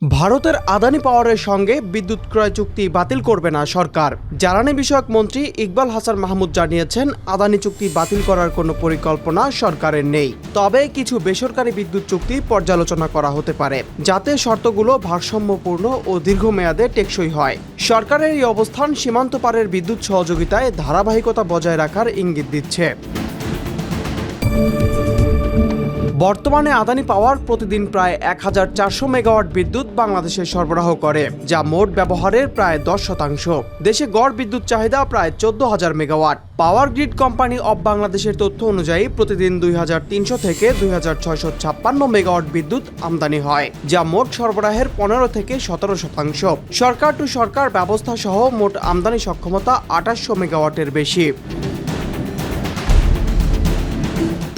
ভারতের আদানি পাওয়ারের সঙ্গে বিদ্যুৎ ক্রয় চুক্তি বাতিল করবে না সরকার। জ্বালানি বিষয়ক মন্ত্রী ইকবাল হাসান মাহমুদ জানিয়েছেন, আদানি চুক্তি বাতিল করার কোনো পরিকল্পনা সরকারের নেই। তবে কিছু বেসরকারি বিদ্যুৎ চুক্তি পর্যালোচনা করা হতে পারে, যাতে শর্তগুলো ভারসাম্যপূর্ণ ও দীর্ঘমেয়াদে টেকসই হয়। সরকারের এই অবস্থান সীমান্ত পারের বিদ্যুৎ সহযোগিতায় ধারাবাহিকতা বজায় রাখার ইঙ্গিত দিচ্ছে। বর্তমানে আদানি পাওয়ার প্রতিদিন প্রায় 1400 মেগাওয়াট বিদ্যুৎ বাংলাদেশে সরবরাহ করে, যা মোট ব্যবহারের প্রায় 10%। দেশে গড় বিদ্যুৎ চাহিদা প্রায় 14,000 megawatt. Power grid company of বাংলাদেশের তথ্য অনুযায়ী প্রতিদিন 2300 থেকে 2656 মেগাওয়াট বিদ্যুৎ আমদানি হয়, যা মোট সরবরাহের 15 থেকে 17%। সরকার টু সরকার ব্যবস্থা সহ মোট আমদানি সক্ষমতা 2800 মেগাওয়াটের বেশি।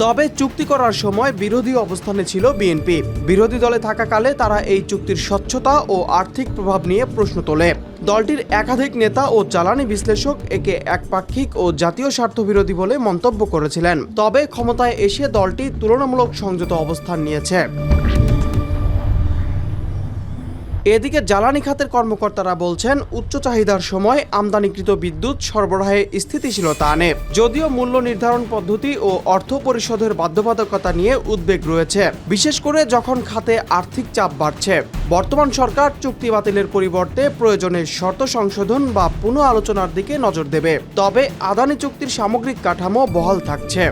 তবে চুক্তি করার সময় বিরোধী অবস্থানে ছিল বিএনপি। বিরোধী দলে থাকাকালে তারা এই চুক্তির স্বচ্ছতা ও আর্থিক প্রভাব নিয়ে প্রশ্ন তোলে। দলটির একাধিক নেতা ও জ্বালানি বিশ্লেষক একে একপাক্ষিক ও জাতীয় স্বার্থ বিরোধী বলে মন্তব্য করেছিলেন। তবে ক্ষমতায় এসে দলটি তুলনামূলক সংযত অবস্থান নিয়েছে। এদিকে জ্বালানি খাতের কর্মকর্তারা বলছেন, উচ্চ চাহিদার সময় আমদানিকৃত বিদ্যুৎ সরবরাহে স্থিতিশীলতা আনে। যদিও মূল্য নির্ধারণ পদ্ধতি ও অর্থ পরিশোধের বাধ্যবাধকতা নিয়ে উদ্বেগ রয়েছে, বিশেষ করে যখন খাতে আর্থিক চাপ বাড়ছে। বর্তমান সরকার চুক্তি বাতিলের পরিবর্তে প্রয়োজনে শর্ত সংশোধন বা পুনঃ আলোচনার দিকে নজর দেবে। তবে আদানি চুক্তির সামগ্রিক কাঠামো বহাল থাকছে।